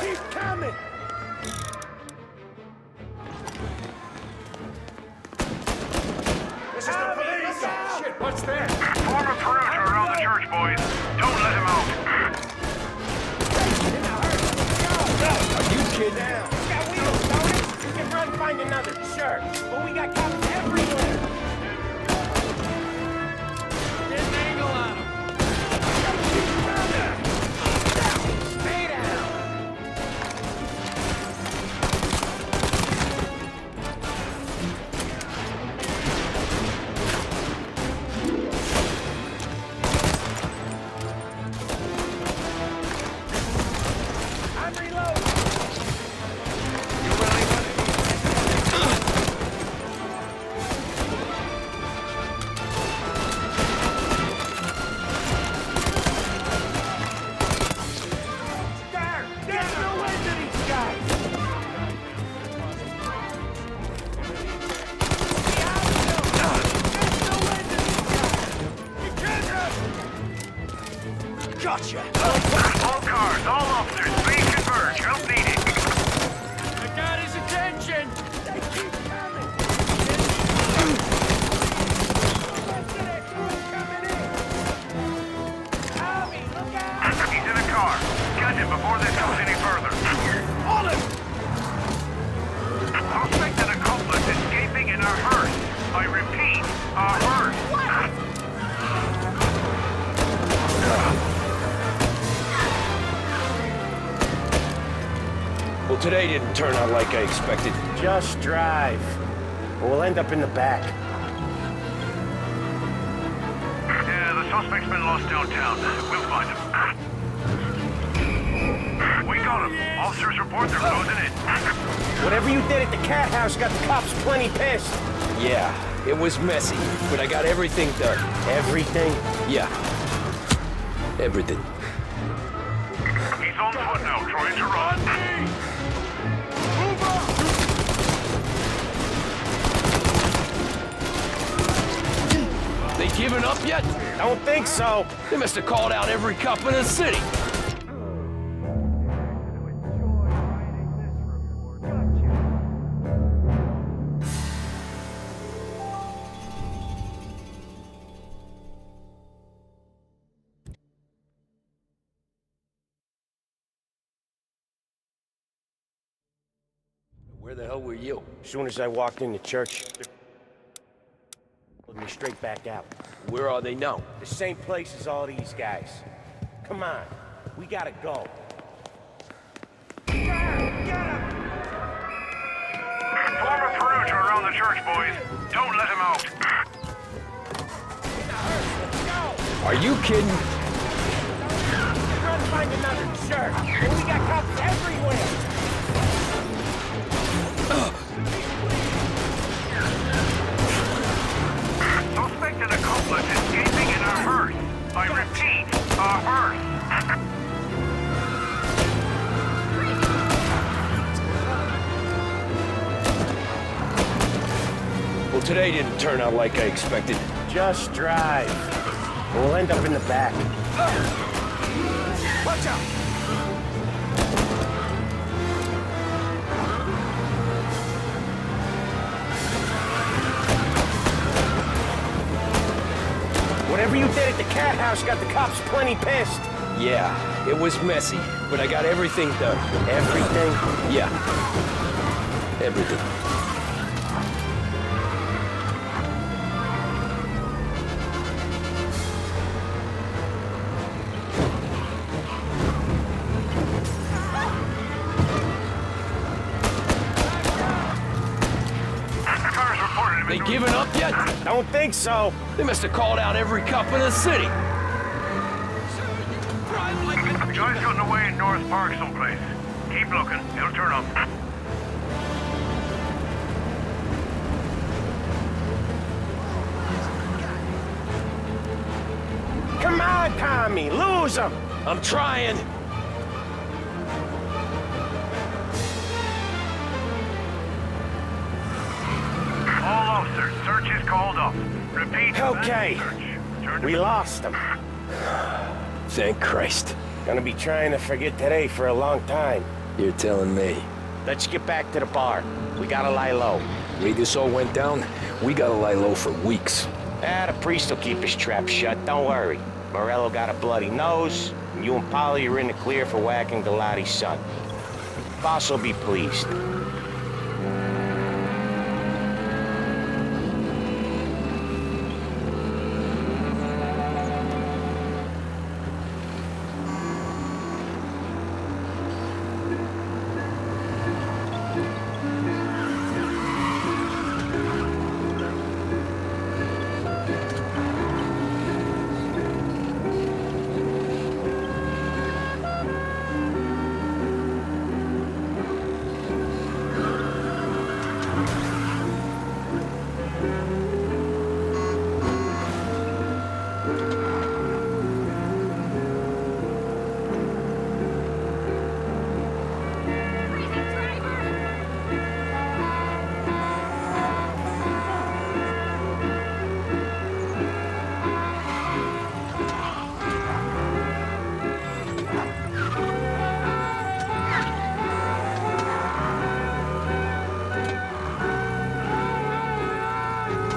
Keep coming! This is the police! Shit, what's that? Form a perimeter around the church, boys. Don't let him out. Are you kidding? Down. It's got wheels, don't it? We can run, find another, sure. But we got cops everywhere. Get an angle on him. Stay down. I'm reloading. Gotcha! All cars, all officers, please converge. Help needed. I got his attention! They keep coming! Coming in! Tommy, look out! He's in a car. Catch him before this goes any further. On him! Suspect and accomplice escaping in a hearse. I repeat, a hearse. What? Well, today didn't turn out like I expected. Just drive. Or we'll end up in the back. Yeah, the suspect's been lost downtown. We'll find him. We got him. Officers report they're closing in. Whatever you did at the cat house got the cops plenty pissed. Yeah, it was messy, but I got everything done. Everything? Yeah. Everything. He's on foot now, trying to run. Move up! They giving up yet? Don't think so. They must have called out every cop in the city. Where the hell were you? As soon as I walked in the church, pulled me straight back out. Where are they now? The same place as all these guys. Come on, we gotta go. Form a perimeter around the church, boys. Don't let him out. Are you kidding? Try to find another church. But we got cops everywhere. Suspect and accomplice escaping in a hearse. I repeat, a hearse. Well, today didn't turn out like I expected. Just drive. Or we'll end up in the back. Watch out! Whatever you did at the cat house got the cops plenty pissed. Yeah, it was messy, but I got everything done. Everything? Yeah. Everything. Cars reported him. They giving up yet? Don't think so. They must have called out every cop in the city. Guy's gotten away in North Park someplace. Keep looking. He'll turn up. Come on, Tommy, lose him. I'm trying. All officers, search is called off. Repeat. Okay. Search. We lost him. Thank Christ. Gonna be trying to forget today for a long time. You're telling me. Let's get back to the bar. We gotta lie low. The way this all went down, we gotta lie low for weeks. The priest will keep his trap shut, don't worry. Morello got a bloody nose, and you and Polly are in the clear for whacking Galati's son. Boss will be pleased.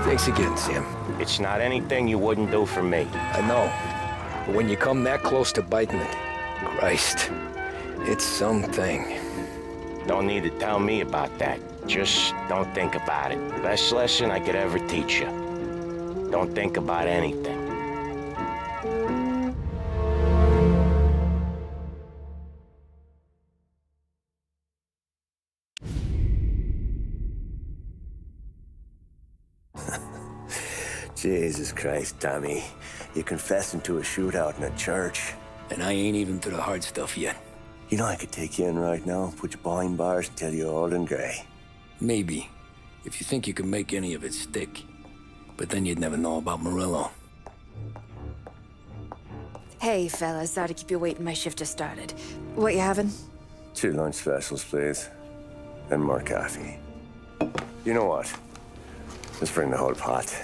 Thanks again, Sam. It's not anything you wouldn't do for me. I know. But when you come that close to biting it, Christ, it's something. Don't need to tell me about that. Just don't think about it. Best lesson I could ever teach you. Don't think about anything. Jesus Christ, Tommy. You're confessing to a shootout in a church. And I ain't even to the hard stuff yet. You know I could take you in right now, put you behind bars and tell you old and grey. Maybe. If you think you can make any of it stick. But then you'd never know about Morello. Hey, fellas. Sorry to keep you waiting. My shift just started. What you having? 2 lunch specials, please. And more coffee. You know what? Let's bring the whole pot.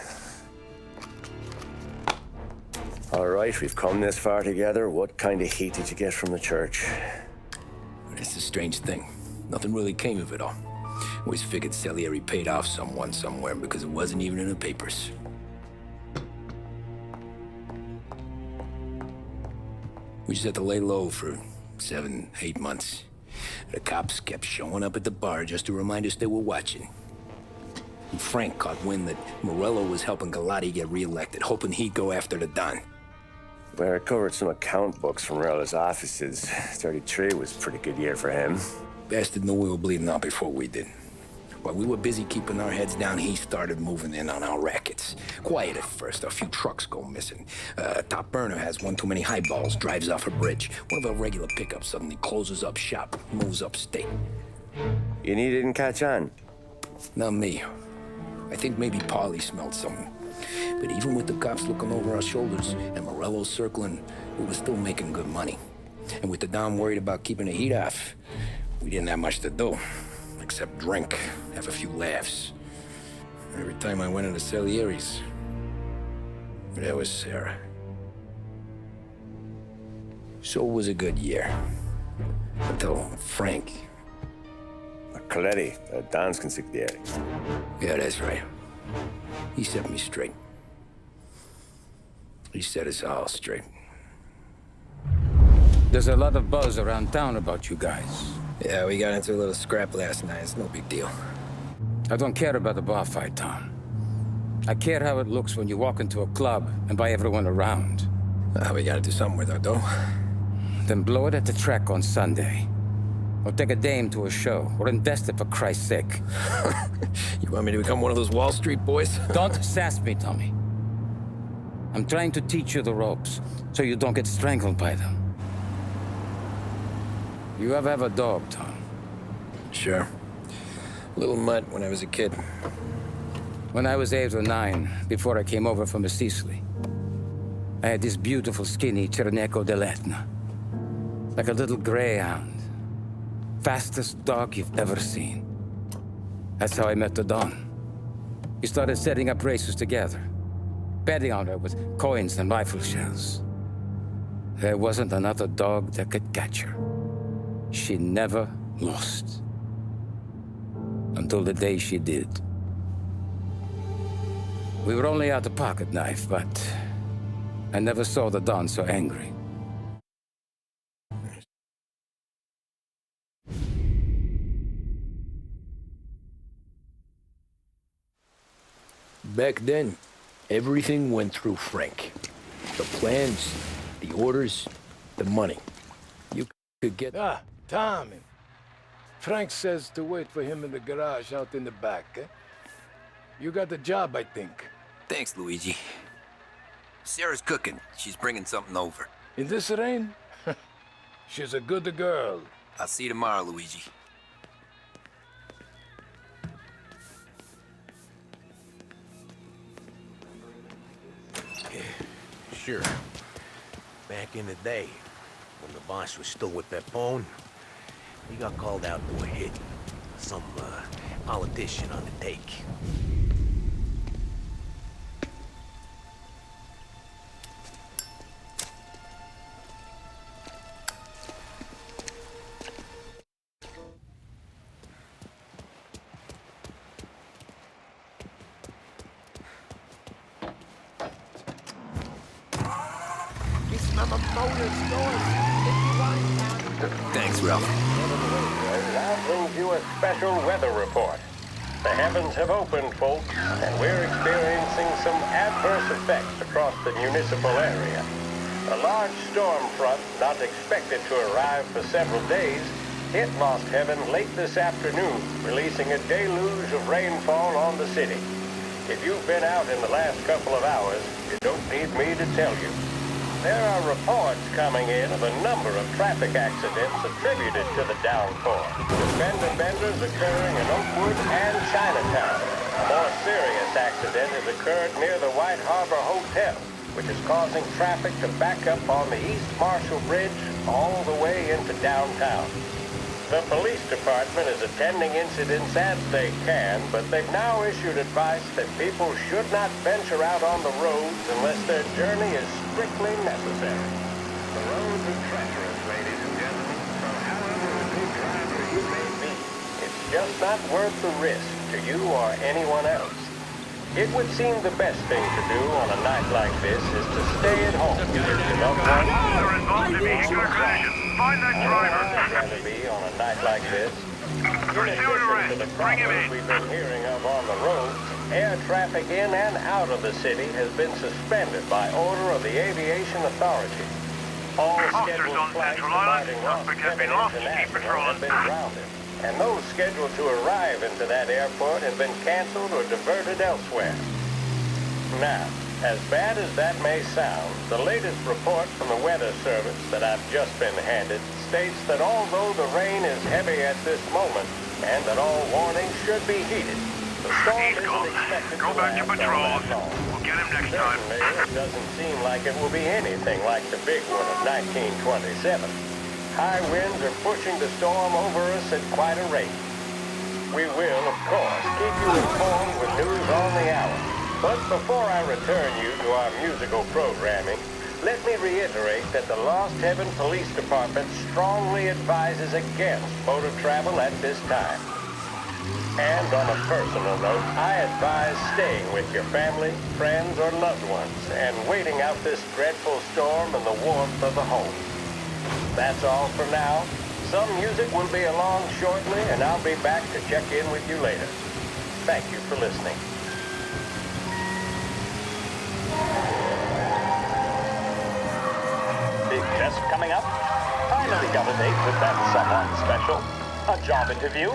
All right, we've come this far together. What kind of heat did you get from the church? It's a strange thing. Nothing really came of it all. Always figured Salieri paid off someone somewhere because it wasn't even in the papers. We just had to lay low for 7, 8 months. The cops kept showing up at the bar just to remind us they were watching. And Frank caught wind that Morello was helping Galati get reelected, hoping he'd go after the Don. We recovered some account books from Morello's offices. 33 was a pretty good year for him. Bastard knew we were bleeding out before we did. While we were busy keeping our heads down, he started moving in on our rackets. Quiet at first, a few trucks go missing. Top burner has one too many highballs, drives off a bridge. One of our regular pickups suddenly closes up shop, moves upstate. You didn't catch on? Not me. I think maybe Paulie smelled something. But even with the cops looking over our shoulders and Morello circling, we were still making good money. And with the Dom worried about keeping the heat off, we didn't have much to do, except drink, have a few laughs. Every time I went into Salieri's, there was Sarah. So it was a good year. Until Frank. Coletti, Don's consigliere. Yeah, that's right. He set me straight. He set us all straight. There's a lot of buzz around town about you guys. Yeah, we got into a little scrap last night. It's no big deal. I don't care about the bar fight, Tom. I care how it looks when you walk into a club and buy everyone around. We gotta do something with our dough. Then blow it at the track on Sunday. Or take a dame to a show, or invest it for Christ's sake. You want me to become one of those Wall Street boys? Don't sass me, Tommy. I'm trying to teach you the ropes, so you don't get strangled by them. You ever have a dog, Tom? Sure. Little mutt when I was a kid. When I was 8 or 9, before I came over from Sicily, I had this beautiful, skinny Cerneco dell'Etna. Like a little greyhound. Fastest dog you've ever seen. That's how I met the Don. We started setting up races together, betting on her with coins and rifle shells. There wasn't another dog that could catch her. She never lost. Until the day she did. We were only out a pocket knife, but I never saw the Don so angry. Back then, everything went through Frank. The plans, the orders, the money. You could get... Ah, Tommy. Frank says to wait for him in the garage out in the back, eh? You got the job, I think. Thanks, Luigi. Sarah's cooking. She's bringing something over. In this rain? She's a good girl. I'll see you tomorrow, Luigi. Sure. Back in the day, when the boss was still with that phone, he got called out to a hit. Some politician on the take. Thanks, Ralph. Now brings you a special weather report. The heavens have opened, folks, and we're experiencing some adverse effects across the municipal area. A large storm front, not expected to arrive for several days, hit Lost Heaven late this afternoon, releasing a deluge of rainfall on the city. If you've been out in the last couple of hours, you don't need me to tell you. There are reports coming in of a number of traffic accidents attributed to the downpour. Fender benders occurring in Oakwood and Chinatown. A more serious accident has occurred near the White Harbor Hotel, which is causing traffic to back up on the East Marshall Bridge all the way into downtown. The police department is attending incidents as they can, but they've now issued advice that people should not venture out on the roads unless their journey is strictly necessary. The roads are treacherous, ladies and gentlemen, so however good driver you may be, it's just not worth the risk to you or anyone else. It would seem the best thing to do on a night like this is to stay at home. Officer involved in vehicular collision. Find that driver. I'd rather be on a night like this. Pursuit arrest. Bring him in. We've been hearing of on the roads, air traffic in and out of the city has been suspended by order of the aviation authority. All Officers scheduled on flights Central Island. departing Los Suspect has been Angeles lost. Keep International patrolling. have been grounded, and those scheduled to arrive into that airport have been canceled or diverted elsewhere. Now, as bad as that may sound, the latest report from the Weather Service that I've just been handed states that although the rain is heavy at this moment, and that all warnings should be heeded, the storm He's isn't gone. expected Go to back to last all patrols. that long. We'll get him next time. Certainly, it doesn't seem like it will be anything like the big one of 1927. High winds are pushing the storm over us at quite a rate. We will, of course, keep you informed with news on the hour. But before I return you to our musical programming, let me reiterate that the Lost Heaven Police Department strongly advises against motor travel at this time. And on a personal note, I advise staying with your family, friends, or loved ones and waiting out this dreadful storm in the warmth of the home. That's all for now. Some music will be along shortly, and I'll be back to check in with you later. Thank you for listening. Big test coming up. Finally got a date with that someone special. A job interview.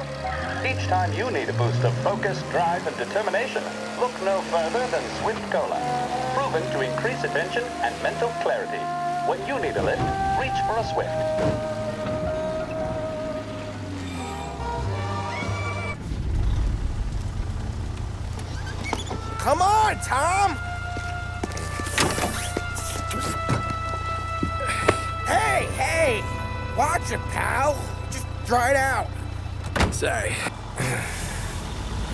Each time you need a boost of focus, drive, and determination, look no further than Swift Cola. Proven to increase attention and mental clarity. When you need a lift, reach for a Swift. Come on, Tom! Hey! Watch it, pal! Just dried out. Sorry.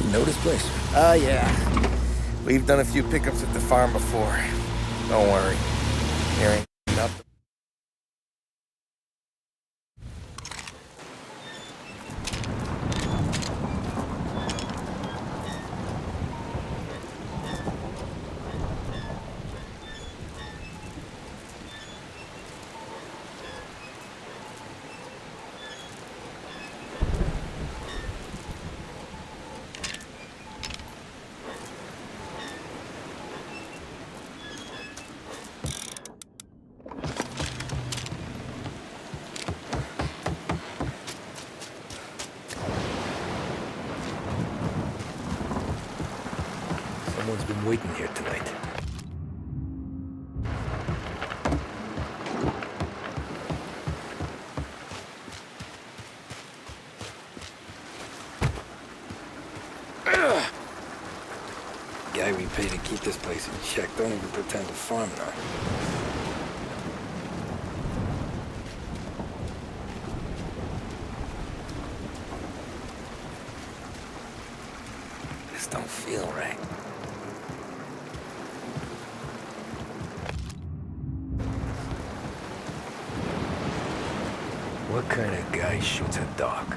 You know this place? Yeah. We've done a few pickups at the farm before. Don't worry. There ain't nothing. Someone's been waiting here tonight. Guy we pay to keep this place in check don't even pretend to farm now. This don't feel right. What kind of guy shoots a dog?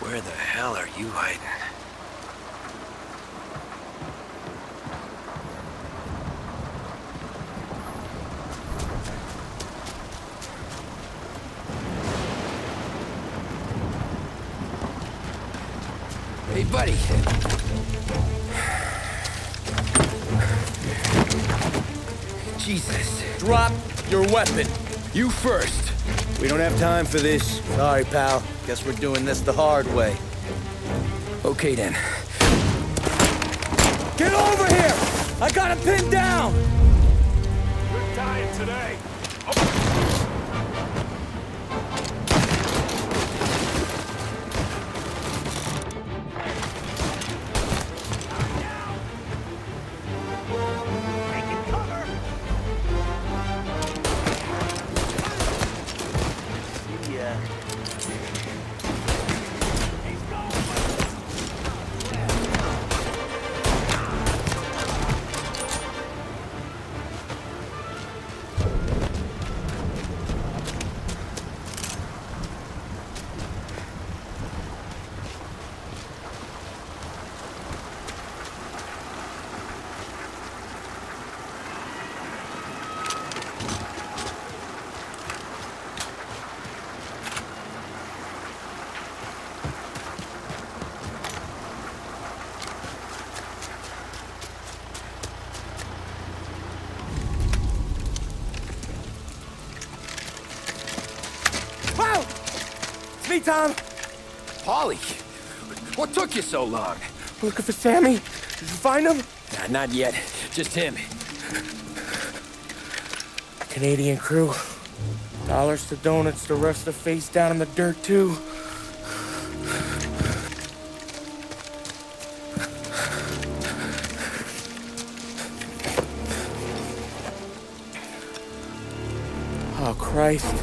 Where the hell are you hiding? Hey, buddy. Jesus. Drop your weapon. You first. We don't have time for this. Sorry, pal. Guess we're doing this the hard way. Okay, then. Get over here! I got him pinned down! Good dying today. It's me, Tom. Polly, what took you so long? Looking for Sammy. Did you find him? Nah, not yet. Just him. Canadian crew. Dollars to donuts, the rest of the face down in the dirt, too. Oh, Christ.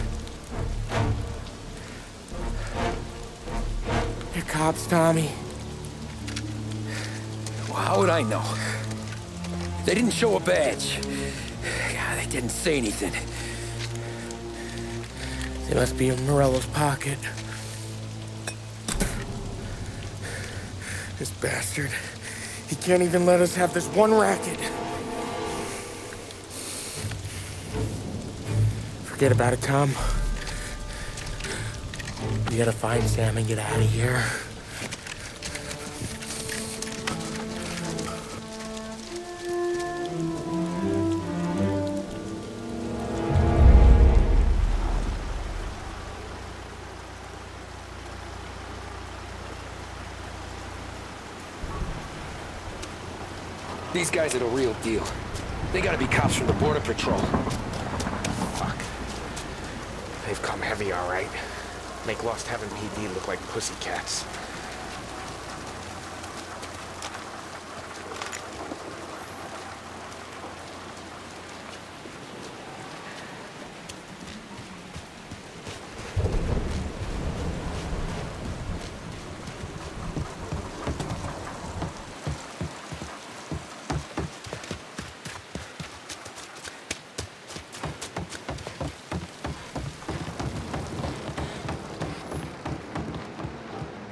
They're cops, Tommy. Well, how would I know? They didn't show a badge. God, they didn't say anything. They must be in Morello's pocket. This bastard. He can't even let us have this one racket. Forget about it, Tom. We gotta find Sam and get out of here. These guys are the real deal. They gotta be cops from the Border Patrol. Fuck. They've come heavy, all right. Make Lost Heaven PD look like pussycats.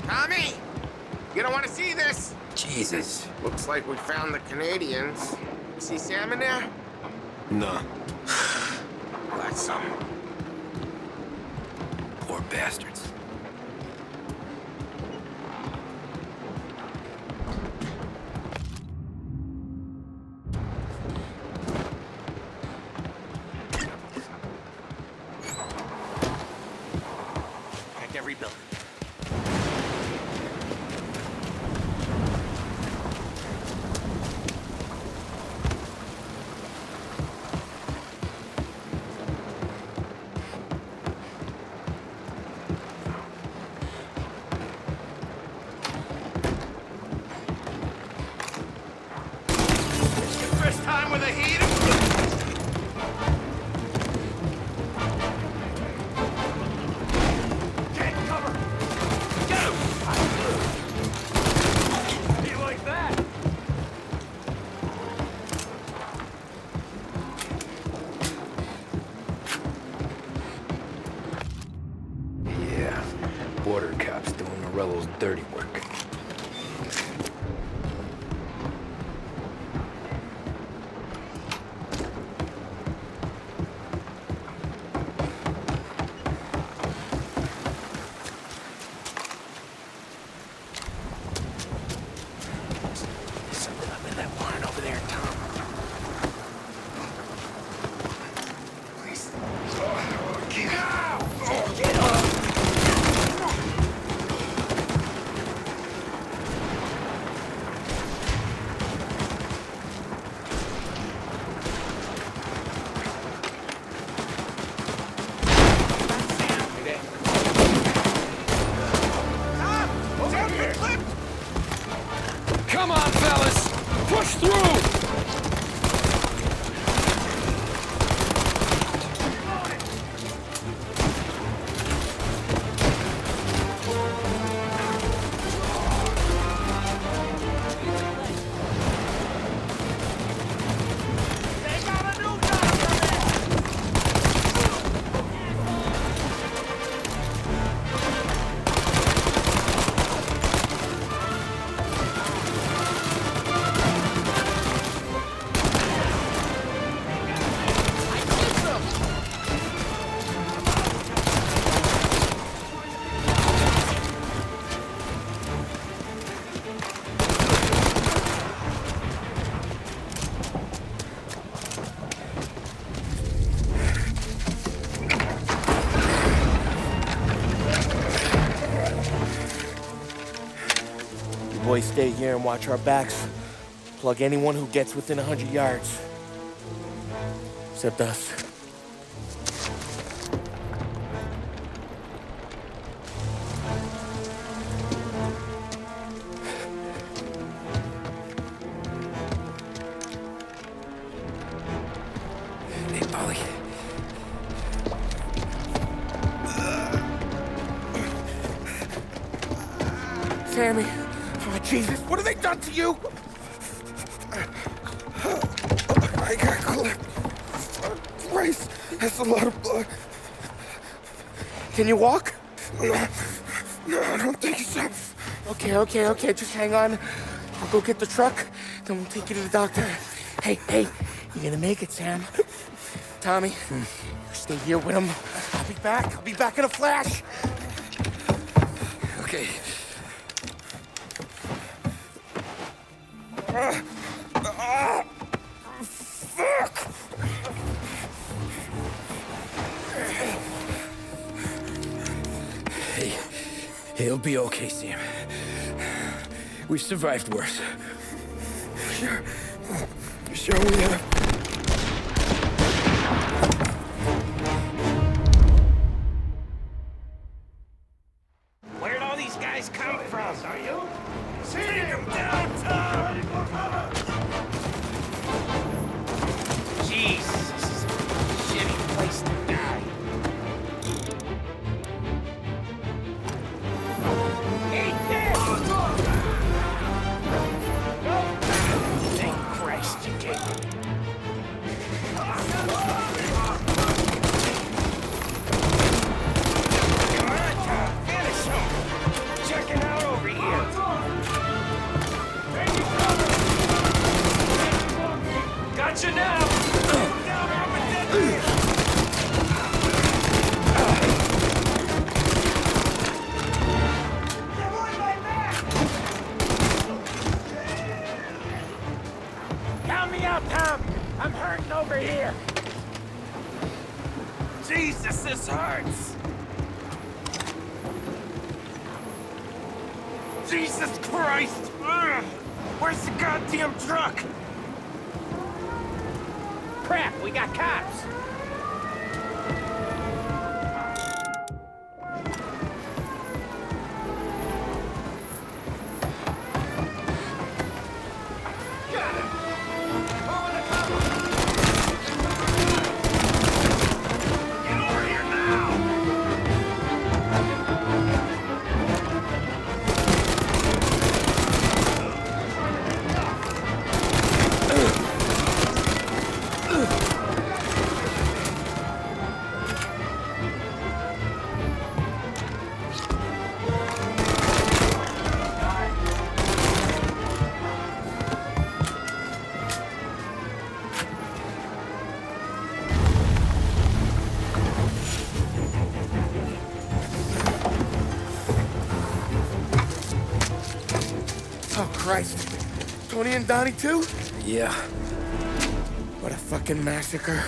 Tommy! You don't want to see this! Jesus. Looks like we found the Canadians. You see Sam in there? No. That's some. Poor bastards. rebuilding. First time with a heater? Get cover! Get him! You like that? Yeah, border cops doing Morello's dirty work. Something up in that barn over there, Tom. Please. Get out! Get up! Come on, fellas! Push through! Boys stay here and watch our backs. Plug anyone who gets within 100 yards. Except us. Hey, Polly. Sammy. Oh, Jesus, what have they done to you? I got clipped. Christ, that's a lot of blood. Can you walk? No, I don't think so. Okay, just hang on. I'll go get the truck, then we'll take you to the doctor. Hey, you're gonna make it, Sam. Tommy, you stay here with him. I'll be back in a flash. Okay. Fuck! Hey, he'll be okay, Sam. We've survived worse. Sure we have. Where'd all these guys come from? Are you? Take them down, Tom! Jeez, this is a shitty place to die. Eat this! Thank Christ you came. Come on, Tom, finish him! Checking out over here. Gotcha now! Count me out, Tom! I'm hurting over here! Jesus, this hurts! Jesus Christ! Ugh. Where's the goddamn truck? Crap, we got cops! Oh, Christ. Tony and Donnie, too? Yeah. What a fucking massacre.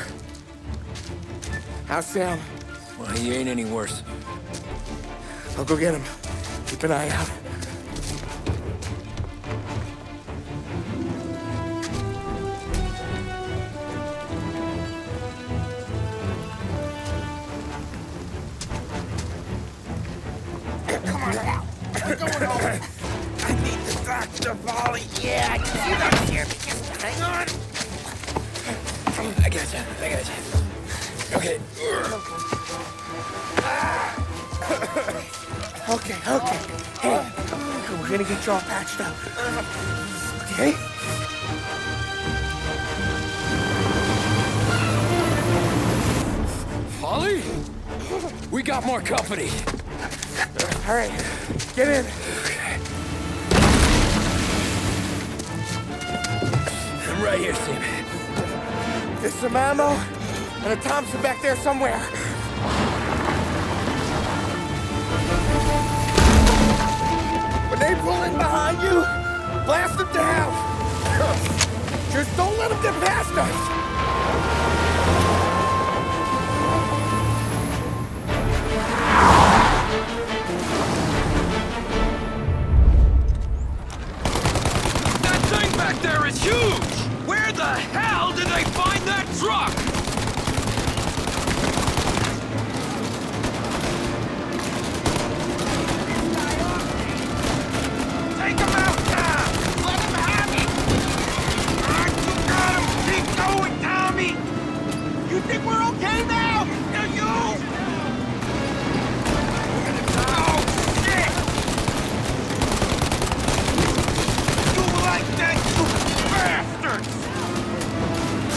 How's Sam? Well, he ain't any worse. I'll go get him. Keep an eye out. Come on now. We're going home. I need the doctor, Polly. Yeah, you don't hear me. Just hang on. I got you. Okay. Okay. Hey, we're gonna get you all patched up. Okay? Holly? We got more company. All right, get in. I'm right here, Sam. There's some ammo and a Thompson back there somewhere. When they pull in behind you, blast them to hell. Just don't let them get past us. That thing back there is huge! Where the hell did they find that truck? Take him out now! Let him have it! Alright, you got him! Keep going, Tommy! You think we're okay now? No, you! Oh, shit! You like that, you bastards!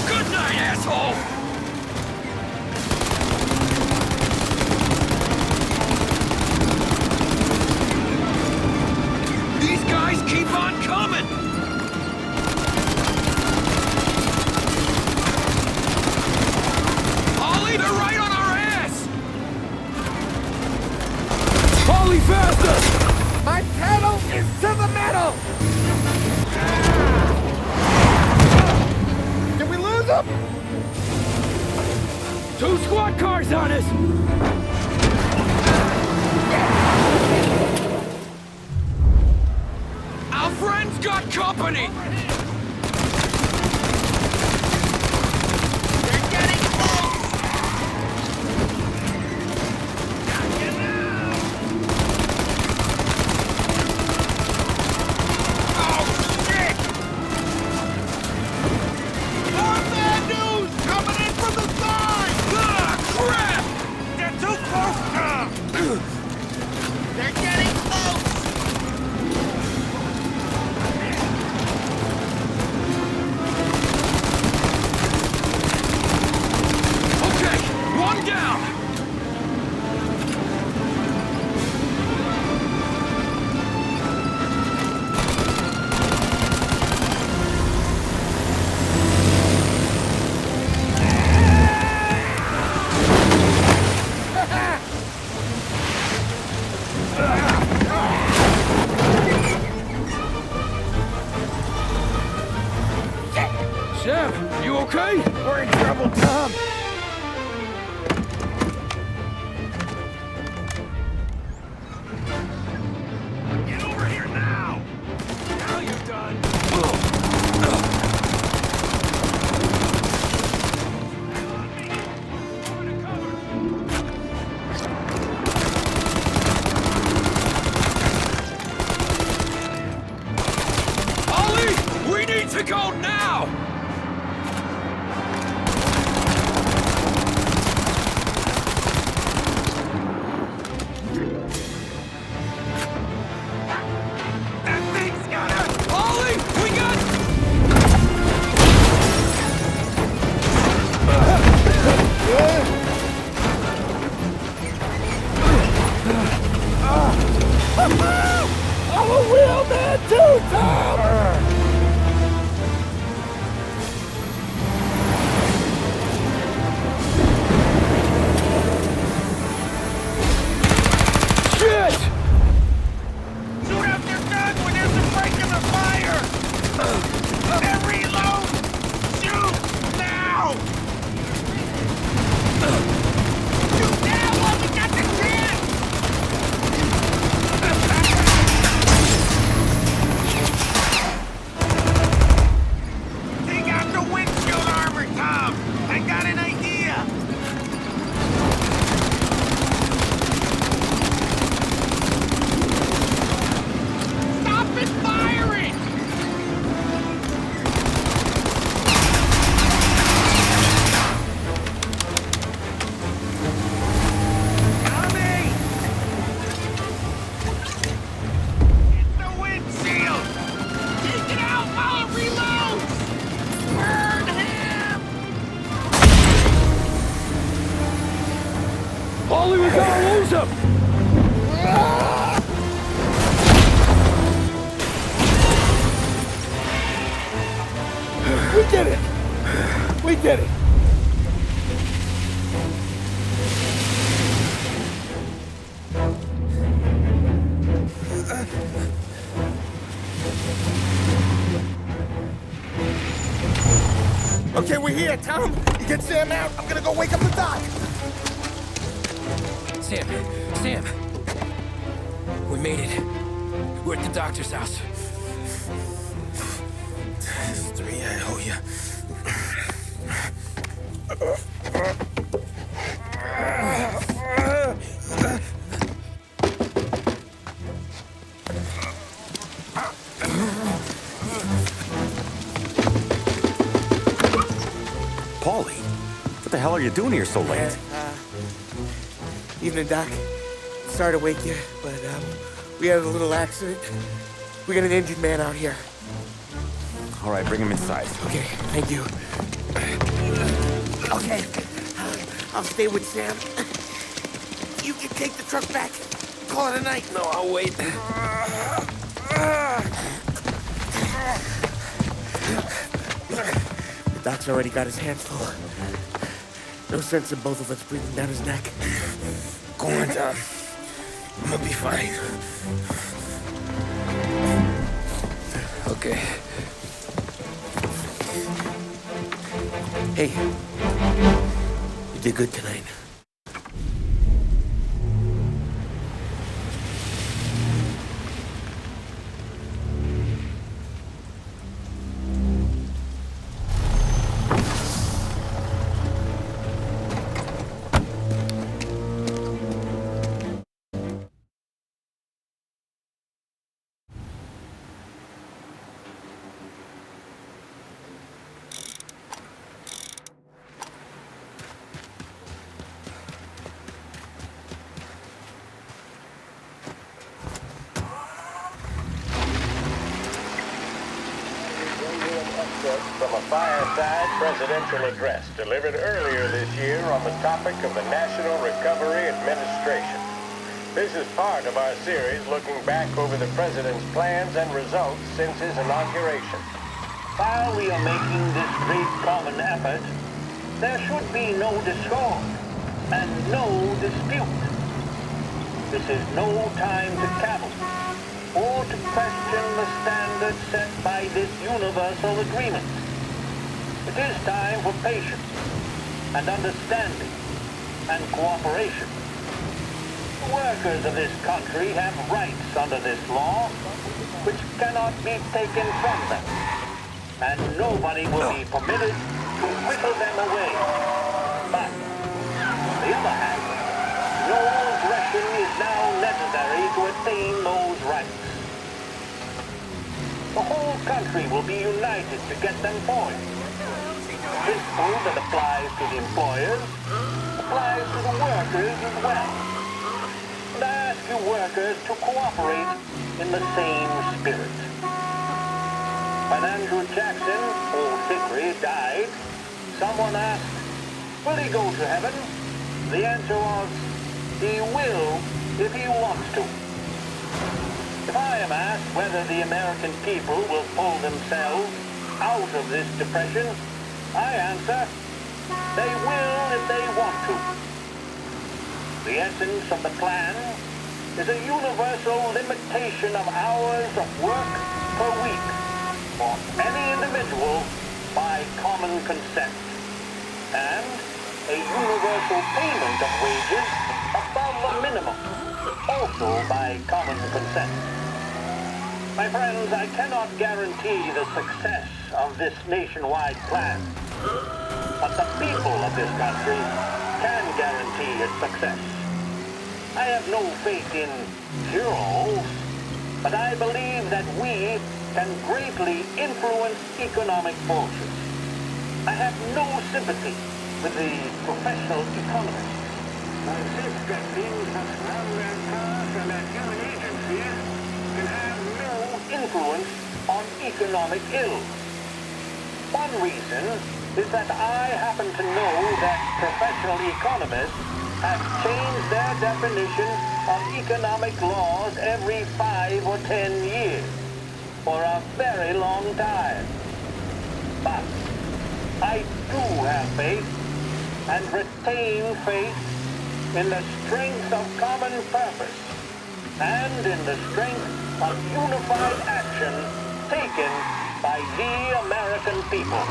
Good night, asshole! These guys keep on coming! Ollie, they're right on our ass! Holly, faster! My pedal is to the metal! Did we lose him? 2 squad cars on us! Our friends got company! They're getting close! Oh, shit! More bad news coming in from the side! Ah, crap! They're too close, Tom! They're getting close! too, Tom! Shit! Shoot out your gun when there's a break in the fire! Then reload! Shoot! Now! Shoot now while we got the chance! Take out the windshield armor, Tom! I got an idea! Stop it firing! Tommy! Hit the windshield! Take it out while it reloads! Burn him! Paulie, we gotta lose him! We did it! We did it! Okay, we're here, Tom. You get Sam out. I'm gonna go wake up the doc. Sam! We made it. We're at the doctor's house. This is 3, I owe you. Paulie, what the hell are you doing here so late? Evening, Doc. Sorry to wake you, but we had a little accident. We got an injured man out here. All right, bring him inside. Okay, thank you. Okay, I'll stay with Sam. You can take the truck back. Call it a night. No, I'll wait. The doc's already got his hands full. No sense in both of us breathing down his neck. Go on, Tom. I'm gonna be fine. Okay. Hey, you did good tonight. From a fireside presidential address delivered earlier this year on the topic of the National Recovery Administration. This is part of our series looking back over the president's plans and results since his inauguration. While we are making this great common effort, there should be no discord and no dispute. This is no time to cavil or to question the standards set by this universal agreement. It is time for patience and understanding and cooperation. The workers of this country have rights under this law which cannot be taken from them, and nobody will be permitted to whittle them away. But, on the other hand, no aggression is now necessary to attain those rights. The whole country will be united to get them for it. The principle that applies to the employers applies to the workers as well. And I ask you workers to cooperate in the same spirit. When Andrew Jackson, old Hickory, died, someone asked, will he go to heaven? The answer was, he will if he wants to. If I am asked whether the American people will pull themselves out of this depression, I answer, they will if they want to. The essence of the plan is a universal limitation of hours of work per week for any individual by common consent, and a universal payment of wages above the minimum, also by common consent. My friends, I cannot guarantee the success of this nationwide plan, but the people of this country can guarantee its success. I have no faith in heroes, but I believe that we can greatly influence economic forces. I have no sympathy with the professional economists who insist that things such as government costs and that human agencies can have no influence on economic ills. One reason is that I happen to know that professional economists have changed their definition of economic laws every 5 or 10 years for a very long time. But I do have faith and retain faith in the strength of common purpose and in the strength of unified action taken by the American people.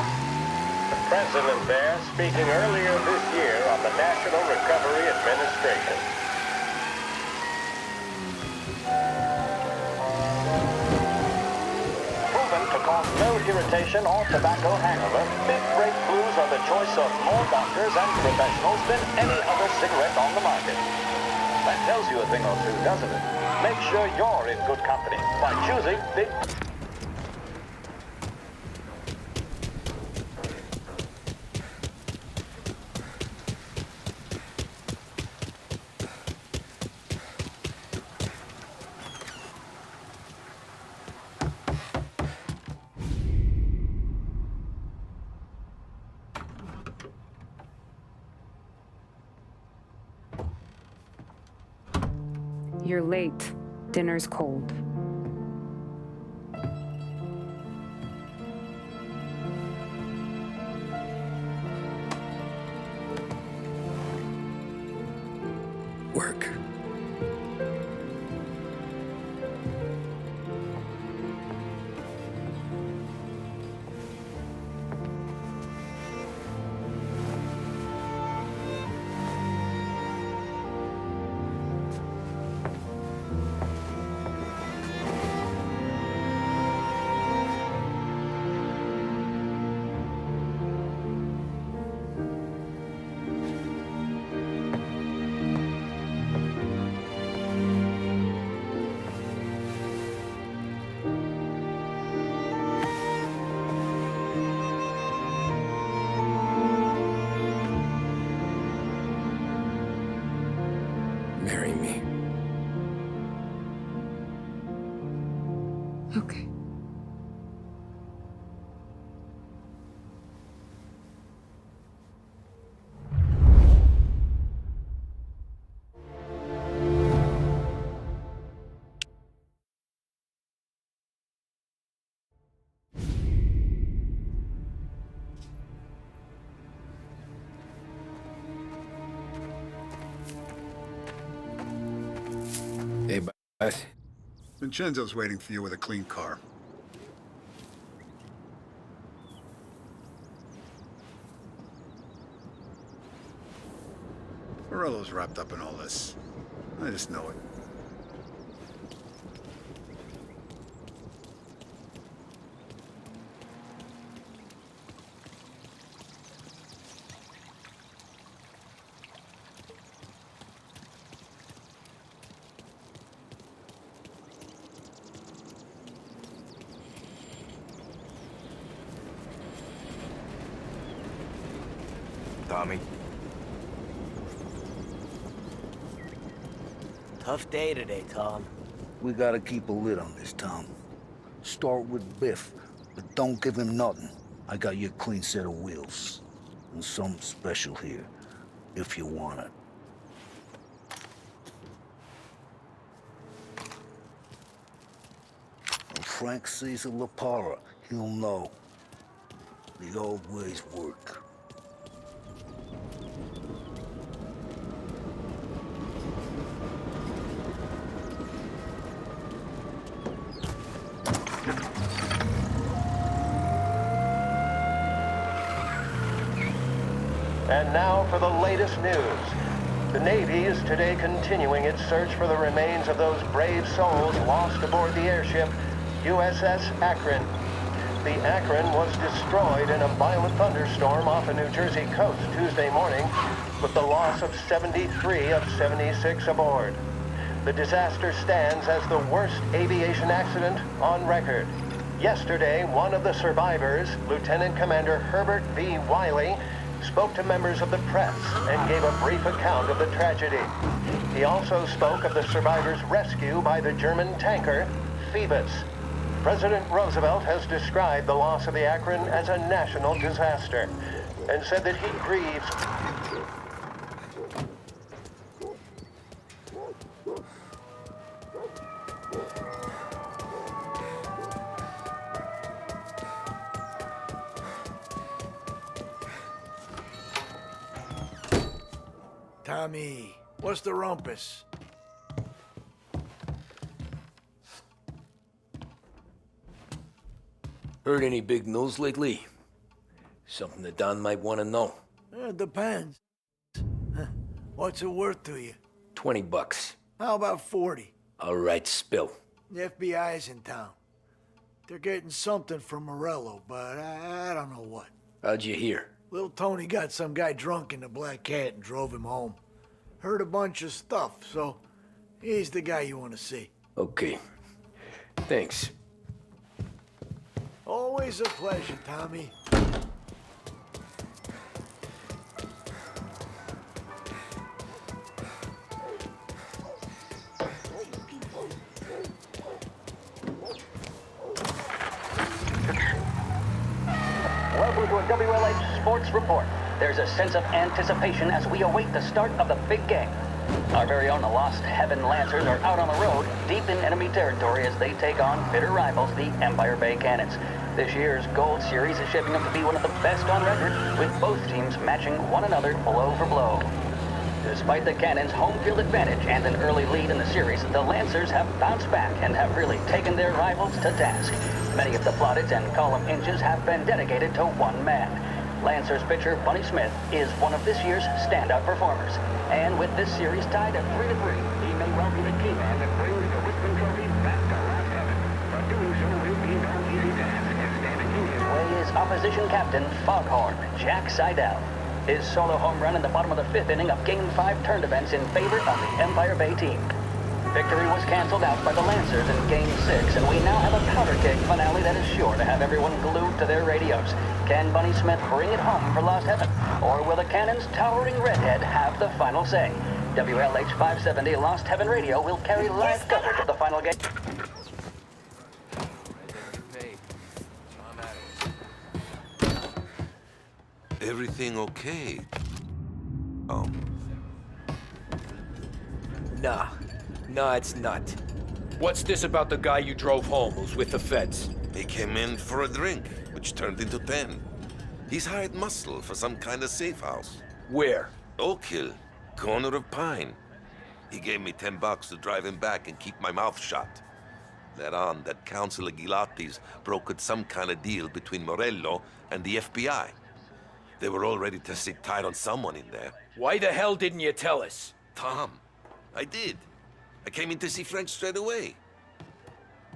The President there speaking earlier this year on the National Recovery Administration. Proven to cause no irritation or tobacco hangover, Big Break Blues are the choice of more doctors and professionals than any other cigarette on the market. That tells you a thing or two, doesn't it? Make sure you're in good company by choosing Big... You're late. Dinner's cold. Work. Marry me. Okay. Hey, boss. Vincenzo's waiting for you with a clean car. Morello's wrapped up in all this. I just know it. Tommy. Tough day today, Tom. We gotta keep a lid on this, Tom. Start with Biff, but don't give him nothing. I got you a clean set of wheels. And something special here, if you want it. Frank sees a Lapara, he'll know. The old ways work. And now for the latest news. The Navy is today continuing its search for the remains of those brave souls lost aboard the airship USS Akron. The Akron was destroyed in a violent thunderstorm off the New Jersey coast Tuesday morning, with the loss of 73 of 76 aboard. The disaster stands as the worst aviation accident on record. Yesterday, one of the survivors, Lieutenant Commander Herbert V. Wiley, spoke to members of the press and gave a brief account of the tragedy. He also spoke of the survivors' rescue by the German tanker, Phoebus. President Roosevelt has described the loss of the Akron as a national disaster and said that he grieves. Tommy, what's the rumpus? Heard any big news lately? Something that Don might want to know. It depends. What's it worth to you? $20. How about 40? All right, spill. The FBI's in town. They're getting something from Morello, but I don't know what. How'd you hear? Little Tony got some guy drunk in the Black Cat and drove him home. Heard a bunch of stuff, so he's the guy you want to see. Okay. Thanks. Always a pleasure, Tommy. Welcome to a WLH Sports Report. There's a sense of anticipation as we await the start of the big game. Our very own Lost Heaven Lancers are out on the road, deep in enemy territory as they take on bitter rivals, the Empire Bay Cannons. This year's Gold Series is shaping up to be one of the best on record, with both teams matching one another blow for blow. Despite the Cannons' home field advantage and an early lead in the series, the Lancers have bounced back and have really taken their rivals to task. Many of the plaudits and column inches have been dedicated to one man. Lancers pitcher Bunny Smith is one of this year's standout performers. And with this series tied at 3-3, he may well be the key man that brings the Richmond Trophy back to Lost Heaven. But doing so will be no easy task, as standing in his way is opposition captain Foghorn Jack Seidel. His solo home run in the bottom of the fifth inning of Game 5 turned events in favor of the Empire Bay team. Victory was canceled out by the Lancers in Game 6, and we now have a powder keg finale that is sure to have everyone glued to their radios. Can Bunny Smith bring it home for Lost Heaven? Or will the Cannon's towering redhead have the final say? WLH 570 Lost Heaven Radio will carry live coverage of the final game. Everything okay? Nah, it's not. What's this about the guy you drove home who's with the feds? He came in for a drink, which turned into 10. He's hired muscle for some kind of safe house. Where? Oak Hill, corner of Pine. He gave me $10 to drive him back and keep my mouth shut. That on that Councilor Gilatti's brokered some kind of deal between Morello and the FBI. They were all ready to sit tight on someone in there. Why the hell didn't you tell us? Tom, I did. I came in to see Frank straight away.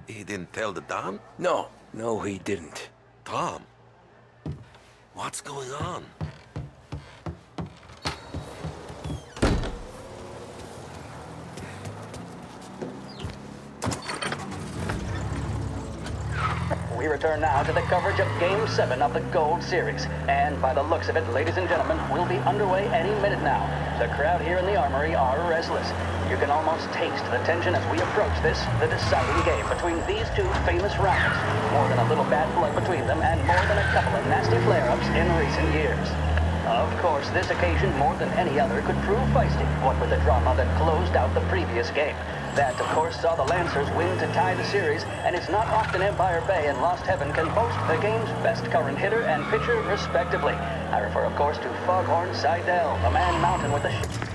He didn't tell the Don? No, he didn't. Tom, what's going on? We return now to the coverage of Game 7 of the Gold Series. And by the looks of it, ladies and gentlemen, we'll be underway any minute now. The crowd here in the Armory are restless. You can almost taste the tension as we approach this, the deciding game between these two famous rivals. More than a little bad blood between them, and more than a couple of nasty flare-ups in recent years. Of course, this occasion, more than any other, could prove feisty, what with the drama that closed out the previous game. That, of course, saw the Lancers win to tie the series, and it's not often Empire Bay and Lost Heaven can boast the game's best current hitter and pitcher, respectively. I refer, of course, to Foghorn Seidel, the man mountain with the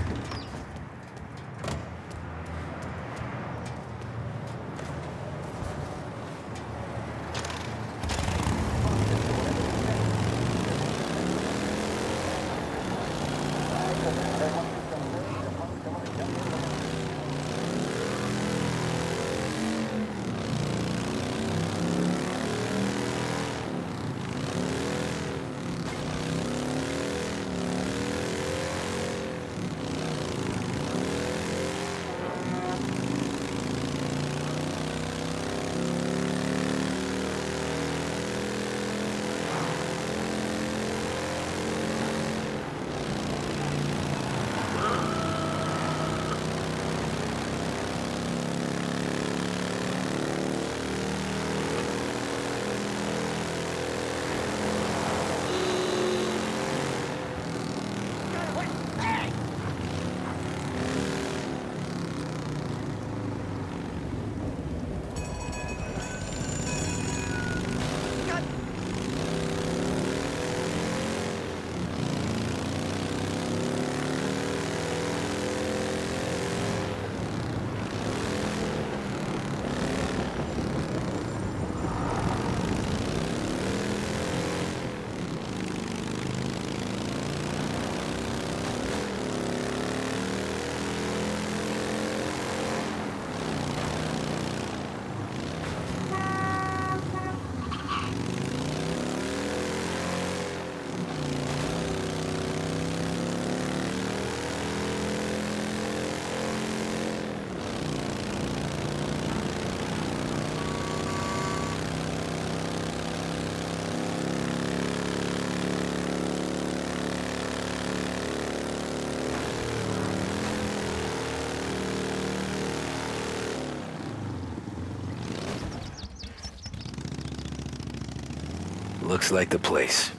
Looks like the place.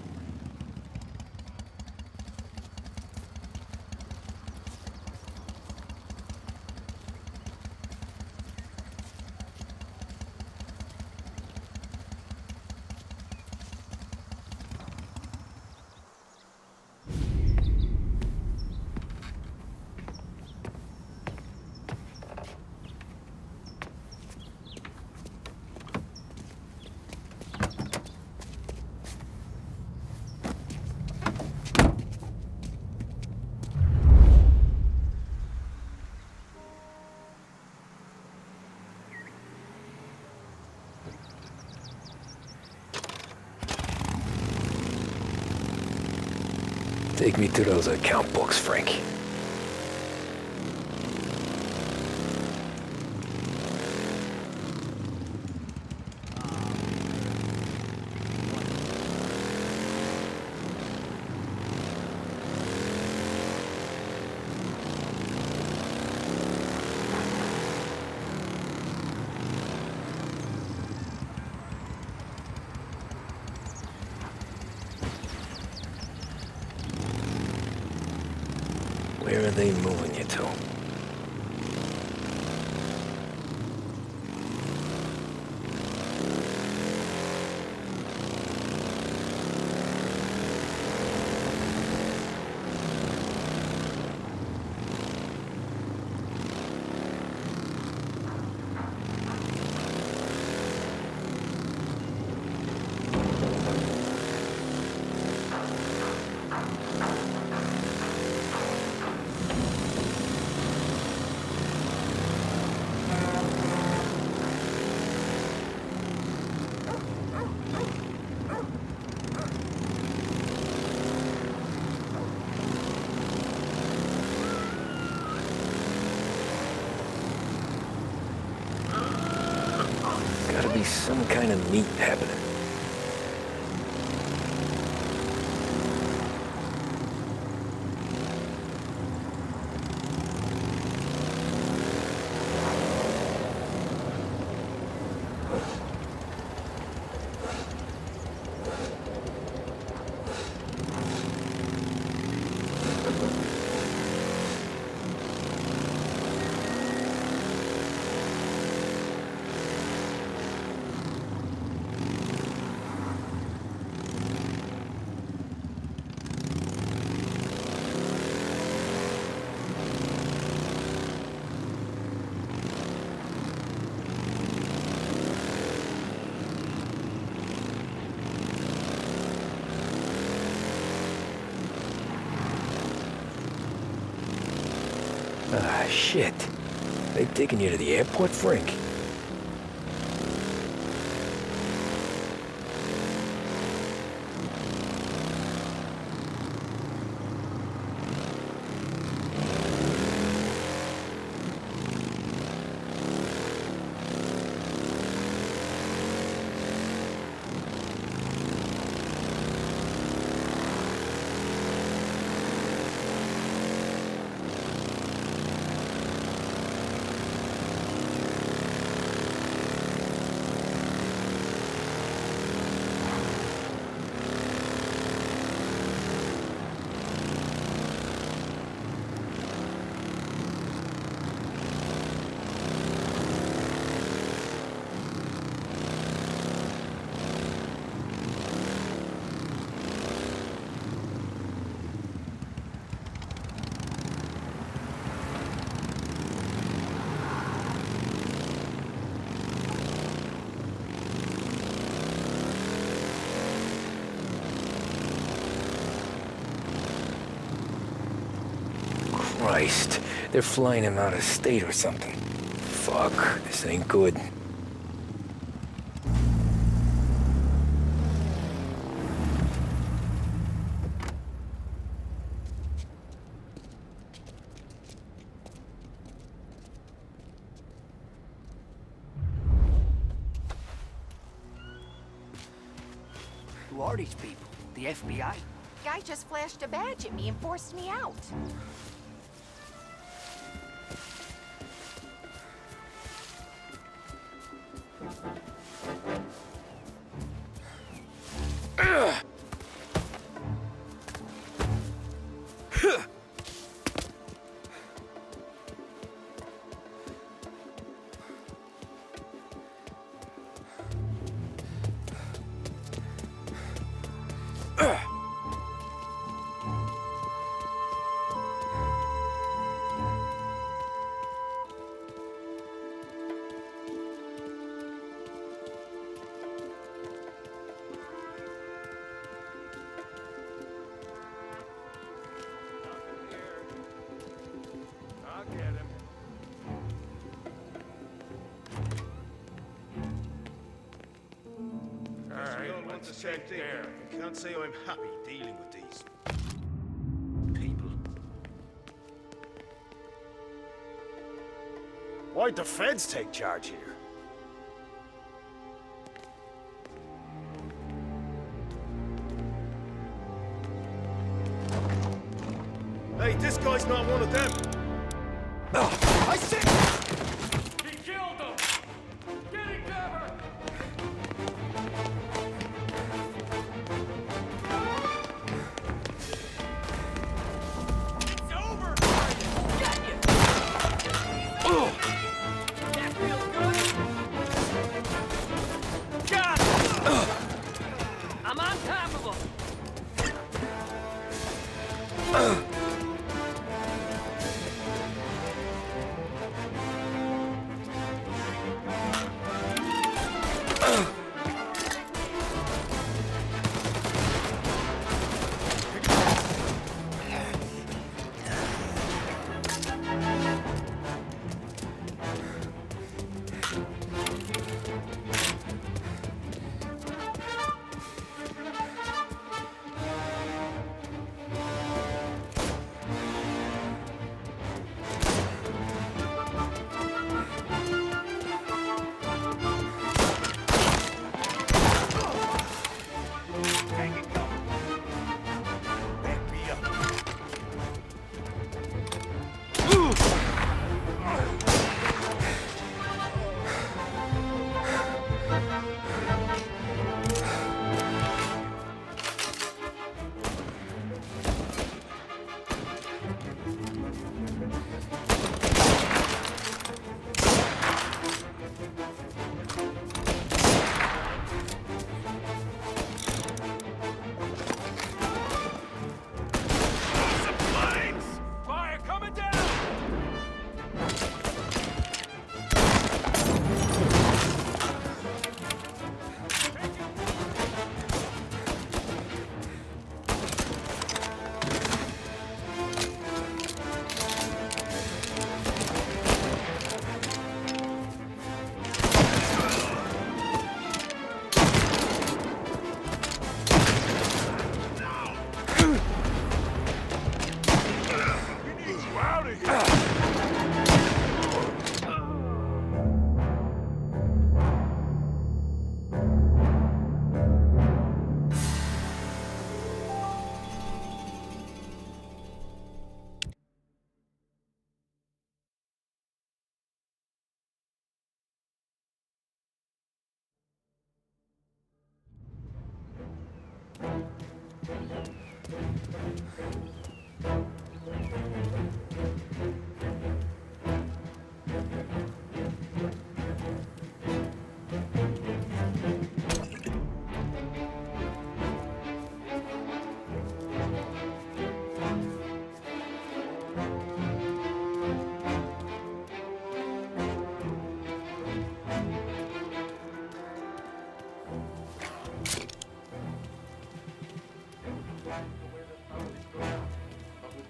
Take me to those account books, Frank. Where are they moving you to? Gotta be some kind of meat happening. Ah, shit. They've taken you to the airport, Frank? Christ, they're flying him out of state or something. Fuck, this ain't good. Who are these people? The FBI? Guy just flashed a badge at me and forced me out. The same thing. I can't say I'm happy dealing with these people. Why'd the feds take charge here? Hey, this guy's not one of them. I see. He killed them. Getting cover. I'm on top of him!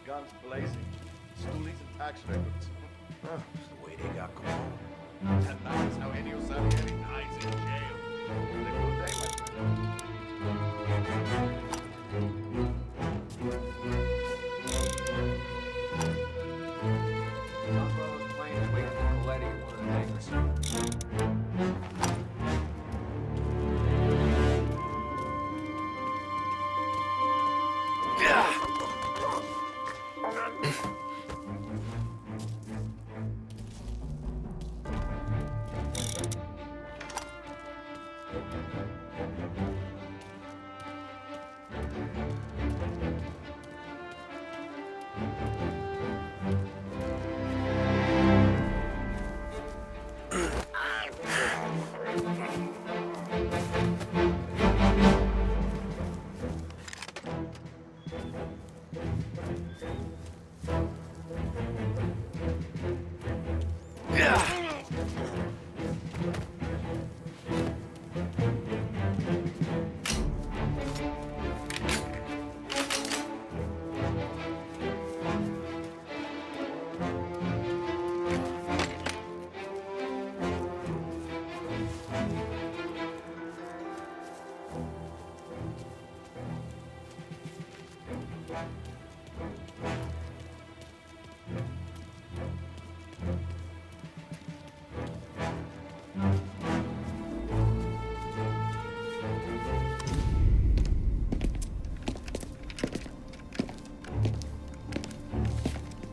Guns blazing, stoolies and tax records. Huh, it's the way they got Capone. And that is how Enio Salieri dies in jail. What a good day, my friend. Umbrellas planes waiting for Coletti at one of the hangars.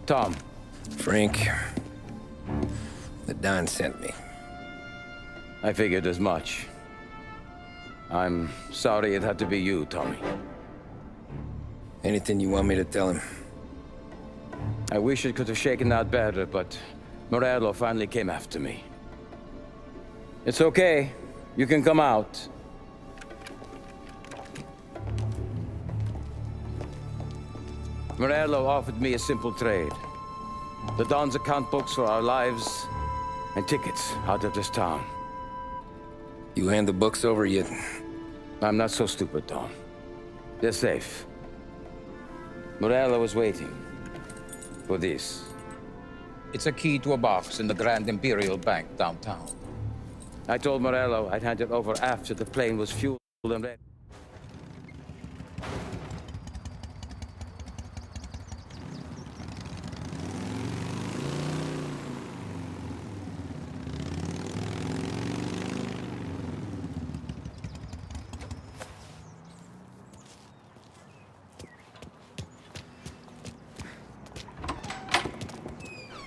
Tom. Frank. The Don sent me. I figured as much. I'm sorry it had to be you, Tommy. Anything you want me to tell him? I wish it could have shaken out better, but Morello finally came after me. It's okay. You can come out. Morello offered me a simple trade. The Don's account books for our lives and tickets out of this town. You hand the books over yet? I'm not so stupid, Don. They're safe. Morello was waiting for this. It's a key to a box in the Grand Imperial Bank downtown. I told Morello I'd hand it over after the plane was fueled and ready.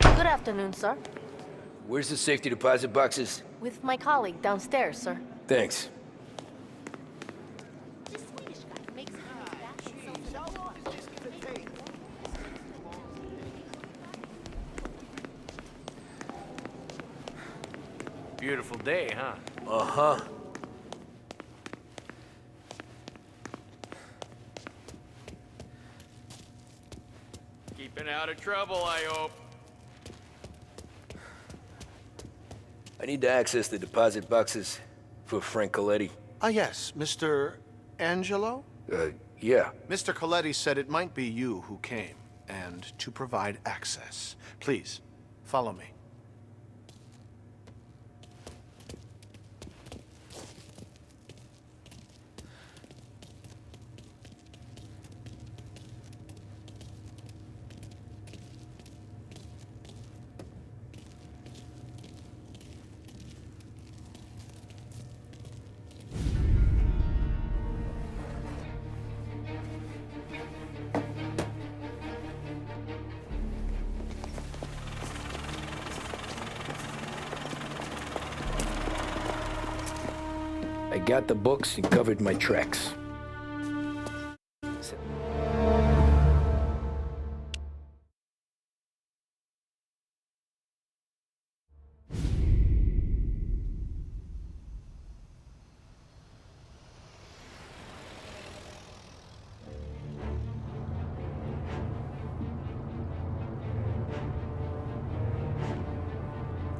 Good afternoon, sir. Where's the safety deposit boxes? With my colleague downstairs, sir. Thanks. Beautiful day, huh? Uh-huh. Keeping out of trouble, I hope. I need to access the deposit boxes for Frank Coletti. Ah, yes, Mr. Angelo? Yeah. Mr. Coletti said it might be you who came, and to provide access. Please, follow me. I got the books and covered my tracks.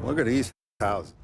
Look at these houses.